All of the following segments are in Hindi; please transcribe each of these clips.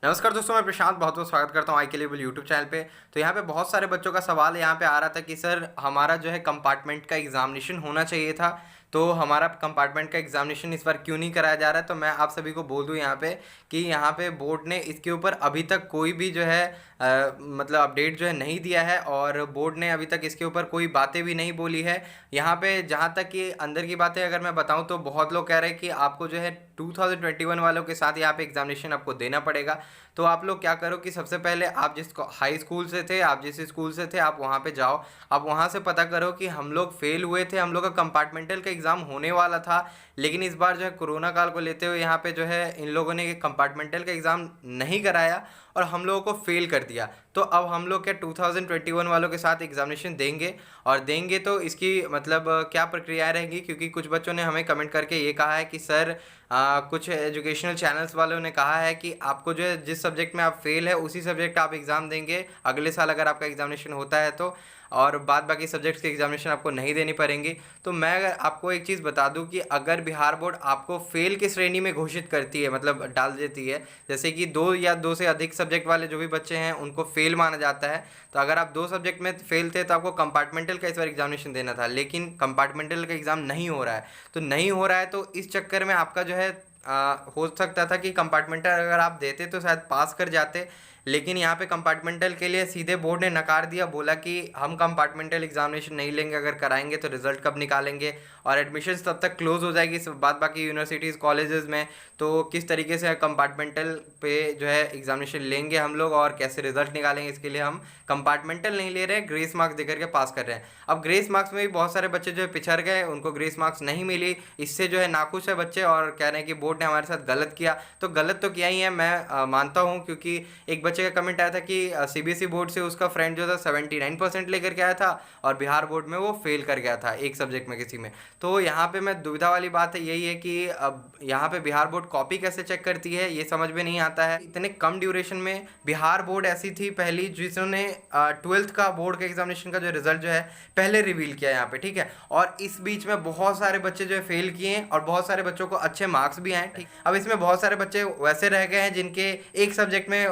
नमस्कार दोस्तों, मैं प्रशांत बहुत बहुत स्वागत करता हूँ आई के लेवल यूट्यूब चैनल पे। तो यहाँ पे बहुत सारे बच्चों का सवाल यहाँ पे आ रहा था कि सर हमारा जो है कंपार्टमेंट का एग्जामिनेशन होना चाहिए था, तो हमारा कंपार्टमेंट का एग्जामिनेशन इस बार क्यों नहीं कराया जा रहा है। तो मैं आप सभी को बोल दूँ यहाँ पे कि यहाँ पे बोर्ड ने इसके ऊपर अभी तक कोई भी जो है मतलब अपडेट जो है नहीं दिया है, और बोर्ड ने अभी तक इसके ऊपर कोई बातें भी नहीं बोली है। यहाँ पे जहाँ तक कि अंदर की बातें अगर मैं बताऊँ तो बहुत लोग कह रहे हैं कि आपको जो है 2021 वालों के साथ यहाँ पे एग्जामिनेशन आपको देना पड़ेगा। तो आप लोग क्या करो कि सबसे पहले आप जिस हाई स्कूल से थे, आप जिस स्कूल से थे, आप वहाँ पे जाओ। आप वहाँ से पता करो कि हम लोग फेल हुए थे, हम लोग का कंपार्टमेंटल का एग्ज़ाम होने वाला था, लेकिन इस बार जो है कोरोना काल को लेते हुए यहाँ पे जो है इन लोगों ने कंपार्टमेंटल का एग्ज़ाम नहीं कराया और हम लोगों को फेल कर दिया। तो अब हम लोग क्या 2021 वालों के साथ एग्ज़ामिनेशन देंगे, और देंगे तो इसकी मतलब क्या प्रक्रिया रहेगी, क्योंकि कुछ बच्चों ने हमें कमेंट करके ये कहा है कि सर कुछ एजुकेशनल चैनल्स वालों ने कहा है कि आपको जो है जिस सब्जेक्ट में आप फेल है उसी सब्जेक्ट का आप एग्ज़ाम देंगे अगले साल अगर आपका एग्ज़ामिनेशन होता है तो, और बाद बाकी सब्जेक्ट्स के एग्ज़ामिनेशन आपको नहीं देनी पड़ेंगी। तो मैं अगर आपको एक चीज़ बता दूं कि अगर बिहार बोर्ड आपको फेल की श्रेणी में घोषित करती है, मतलब डाल देती है, जैसे कि दो या दो से अधिक सब्जेक्ट वाले जो भी बच्चे हैं उनको फेल माना जाता है, तो अगर आप दो सब्जेक्ट में फेल थे तो आपको कंपार्टमेंटल का इस बार एग्ज़ामिनेशन देना था, लेकिन कंपार्टमेंटल का एग्ज़ाम नहीं हो रहा है। तो नहीं हो रहा है तो इस चक्कर में आपका जो है हो सकता था कि कंपार्टमेंटल अगर आप देते तो शायद पास कर जाते, लेकिन यहाँ पे कंपार्टमेंटल के लिए सीधे बोर्ड ने नकार दिया, बोला कि हम कंपार्टमेंटल एग्जामिनेशन नहीं लेंगे, अगर कराएंगे तो रिजल्ट कब निकालेंगे, और एडमिशन्स तब तक क्लोज हो जाएगी बाद बाकी यूनिवर्सिटीज़ कॉलेजेस में। तो किस तरीके से कंपार्टमेंटल पे जो है एग्जामिनेशन लेंगे हम लोग और कैसे रिजल्ट निकालेंगे, इसके लिए हम कंपार्टमेंटल नहीं ले रहे हैं, ग्रेस मार्क्स देकर के पास कर रहे हैं। अब ग्रेस मार्क्स में भी बहुत सारे बच्चे जो है पिछड़ गए, उनको ग्रेस मार्क्स नहीं मिली, इससे जो है नाखुश है बच्चे और कह रहे हैं कि बोर्ड ने हमारे साथ गलत किया। तो गलत तो किया ही है, मैं मानता हूँ, क्योंकि एक बच्चे का कमेंट आया था कि सीबीएसई बोर्ड से उसका फ्रेंड जो था 79% लेकर के आया था और बिहार बोर्ड में वो फेल कर गया था एक सब्जेक्ट में किसी में। तो यहाँ पे मैं दुविधा वाली बात है यही है कि अब यहाँ पे बिहार बोर्ड कॉपी कैसे चेक करती है ये समझ में नहीं आता है। इतने कम ड्यूरेशन में बिहार बोर्ड ऐसी थी पहली जिन्होंने 12th का बोर्ड का एग्जामिनेशन का जो रिजल्ट जो है पहले रिवील किया यहाँ पे, ठीक है। और इस बीच में बहुत सारे बच्चे जो है फेल किए हैं और बहुत सारे बच्चों को अच्छे मार्क्स भी आए, ठीक। अब इसमें बहुत सारे बच्चे वैसे रह गए हैं जिनके एक सब्जेक्ट में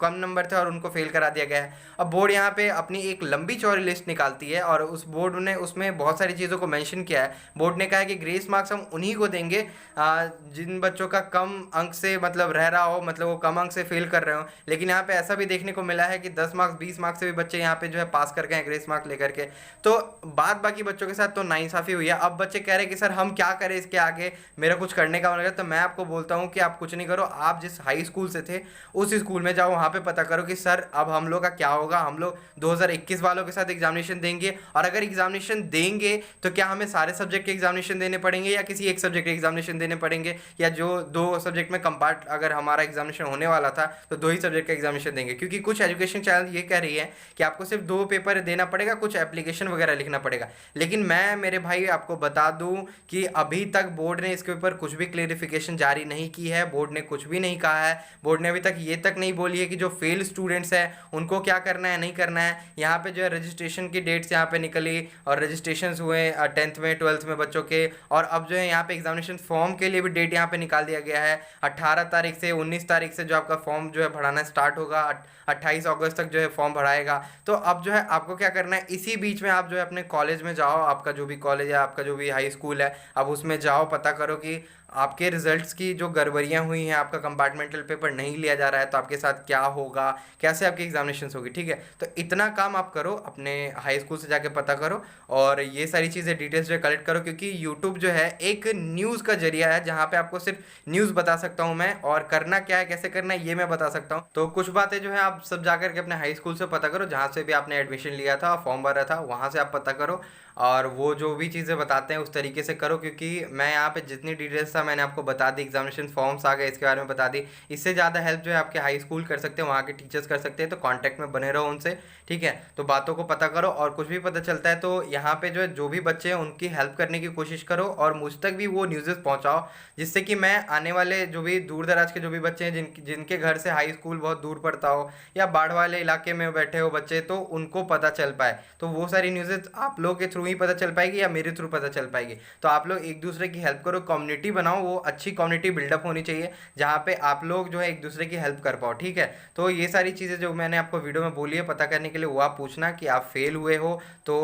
कम नंबर थे और उनको फेल करा दिया गया है। अब बोर्ड यहाँ पे अपनी एक लंबी चौड़ी लिस्ट निकालती है और उस बोर्ड ने उसमें बहुत सारी चीज़ों को मेंशन किया है। बोर्ड ने कहा है कि ग्रेस मार्क्स हम उन्हीं को देंगे जिन बच्चों का कम अंक से मतलब रह रहा हो, मतलब वो कम अंक से फेल कर रहे हो। लेकिन यहाँ पे ऐसा भी देखने को मिला है कि 10 मार्क्स 20 मार्क्स से भी बच्चे यहाँ पे जो है पास कर गए हैं ग्रेस मार्क लेकर के। तो बाद बाकी बच्चों के साथ तो नाइंसाफ़ी हुई है। अब बच्चे कह रहे हैं कि सर हम क्या करें इसके आगे, मेरा कुछ करने का मन है। तो मैं आपको बोलता हूँ कि आप कुछ नहीं करो, आप जिस हाई स्कूल से थे उस स्कूल में जाओ, वहाँ पे पता करो कि सर अब हम लोग का क्या होगा, हम लोग 2021 वालों के साथ एग्जामिनेशन देंगे, और अगर एग्जामिनेशन देंगे तो क्या हमें सारे सब्जेक्ट के एग्जामिनेशन देने पड़ेंगे या किसी एक सब्जेक्ट के एग्जामिनेशन देने पड़ेंगे, या जो दो सब्जेक्ट में कंपार्ट अगर हमारा एग्जामिनेशन होने वाला था तो दो ही सब्जेक्ट का एग्जामिनेशन देंगे। क्योंकि कुछ एजुकेशन चैनल ये कह रही है कि आपको सिर्फ दो पेपर देना पड़ेगा, कुछ एप्लीकेशन वगैरह लिखना पड़ेगा। लेकिन मैं मेरे भाई आपको बता दूं कि अभी तक बोर्ड ने इसके ऊपर कुछ भी क्लेरिफिकेशन जारी नहीं की है, बोर्ड ने कुछ भी नहीं कहा है। बोर्ड ने अभी तक ये तक नहीं बोली है कि जो फेल स्टूडेंट्स हैं उनको क्या करना है नहीं करना है। यहाँ पे जो है रजिस्ट्रेशन की डेट्स यहाँ पे निकली और रजिस्ट्रेशन हुए 10th में 12th में बच्चों के, और अब जो है यहाँ पे एग्जामिनेशन फॉर्म के लिए भी डेट यहाँ पे निकाल दिया गया है 18 तारीख से 19 तारीख से जो आपका फॉर्म जो है भराना स्टार्ट होगा, 28 अगस्त तक जो है फॉर्म भराएगा। तो अब जो है आपको क्या करना है, इसी बीच में आप जो है अपने कॉलेज में जाओ, आपका जो भी कॉलेज है, आपका जो भी हाई स्कूल है, आप उसमें जाओ, पता करो कि आपके रिजल्ट्स की जो गड़बड़ियाँ हुई हैं, आपका कंपार्टमेंटल पेपर नहीं लिया जा रहा है तो आपके साथ क्या होगा, कैसे आपकी एग्जामिनेशंस होगी, ठीक है। तो इतना काम आप करो, अपने हाई स्कूल से जाके पता करो और ये सारी चीज़ें डिटेल्स जो कलेक्ट करो, क्योंकि यूट्यूब जो है एक न्यूज़ का जरिया है जहाँ पे आपको सिर्फ न्यूज़ बता सकता हूँ मैं, और करना क्या है कैसे करना है ये मैं बता सकता हूँ। तो कुछ बातें जो है आप सब जाकर के अपने हाई स्कूल से पता करो, जहाँ से भी आपने एडमिशन लिया था, फॉर्म भरा था, वहाँ से आप पता करो और वो जो भी चीज़ें बताते हैं उस तरीके से करो। क्योंकि मैं यहाँ पे जितनी डिटेल्स था मैंने आपको बता दी, एग्जामिनेशन फॉर्म्स आ गए इसके बारे में बता दी। इससे ज़्यादा हेल्प जो है आपके हाई स्कूल कर सकते हैं, वहाँ के टीचर्स कर सकते हैं, तो कांटेक्ट में बने रहो उनसे, ठीक है। तो बातों को पता करो और कुछ भी पता चलता है तो यहाँ पे जो है जो भी बच्चे हैं उनकी हेल्प करने की कोशिश करो और मुझ तक भी वो न्यूज़ेस पहुँचाओ, जिससे कि मैं आने वाले जो भी दूर दराज के जो भी बच्चे हैं जिनके घर से हाई स्कूल बहुत दूर पड़ता हो या बाढ़ वाले इलाके में बैठे हो बच्चे, तो उनको पता चल पाए। तो वो सारी न्यूज़ेस आप लोग के थ्रू ही पता चल पाएगी या मेरे थ्रू पता चल पाएगी। तो आप लोग एक दूसरे की हेल्प करो, कम्युनिटी बनाओ बनाओ वो अच्छी कम्युनिटी बिल्डअप होनी चाहिए, जहाँ पे आप लोग जो है एक दूसरे की हेल्प कर पाओ, ठीक है। तो ये सारी चीज़ें जो मैंने आपको वीडियो में बोली है पता करने के लिए, वो आप पूछना कि आप फेल हुए हो तो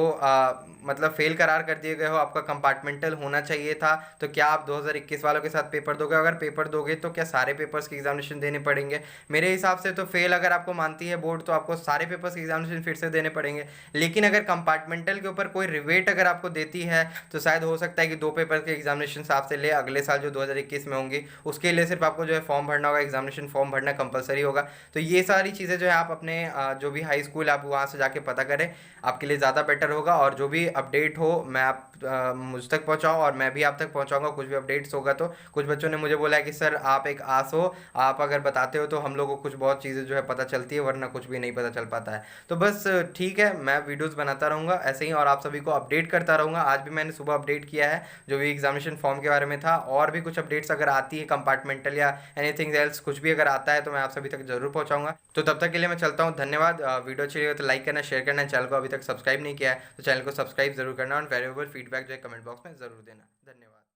मतलब फेल करार कर दिए गए हो, आपका कंपार्टमेंटल होना चाहिए था, तो क्या आप 2021 वालों के साथ पेपर दोगे? अगर पेपर दोगे तो क्या सारे पेपर्स के एग्जामिनेशन देने पड़ेंगे? मेरे हिसाब से तो फेल अगर आपको मानती है बोर्ड तो आपको सारे पेपर्स के एग्जामिनेशन फिर से देने पड़ेंगे। लेकिन अगर कंपार्टमेंटल के ऊपर कोई रिवेट अगर आपको देती है तो शायद हो सकता है कि 2 पेपर के एग्जामिनेशन आपसे ले अगले साल जो 2021 में होंगी, उसके लिए सिर्फ आपको जो है फॉर्म भरना होगा, एग्जामिनेशन फॉर्म भरना कंपलसरी होगा। तो ये सारी चीज़ें जो है आप अपने जो भी हाई स्कूल आप वहाँ से जाके पता करें, आपके लिए ज़्यादा बेटर होगा। और जो भी अपडेट हो मैं आप मुझ तक पहुँचाओ और मैं भी आप तक पहुँचाऊँगा, कुछ भी अपडेट्स होगा तो। कुछ बच्चों ने मुझे बोला है कि सर आप एक आस हो, आप अगर बताते हो तो हम लोगों को कुछ बहुत चीज़ें जो है पता चलती है, वरना कुछ भी नहीं पता चल पाता है। तो बस ठीक है, मैं वीडियोस बनाता रहूँगा ऐसे ही और आप सभी को अपडेट करता रहूँगा। आज भी मैंने सुबह अपडेट किया है जो भी एग्जामिनेशन फॉर्म के बारे में था, और भी कुछ अपडेट्स अगर आती है कंपार्टमेंटल या एनीथिंग एल्स कुछ भी अगर आता है तो मैं आप सभी तक जरूर पहुँचाऊँगा। तो तब तक के लिए मैं चलता हूँ, धन्यवाद। वीडियो अच्छी लगी तो लाइक करना, शेयर करना, चैनल को अभी तक सब्सक्राइब नहीं किया है तो चैनल को सब्सक्राइब जरूर करना और वैल्यूएबल फीडबैक जो है कमेंट बॉक्स में जरूर देना। धन्यवाद।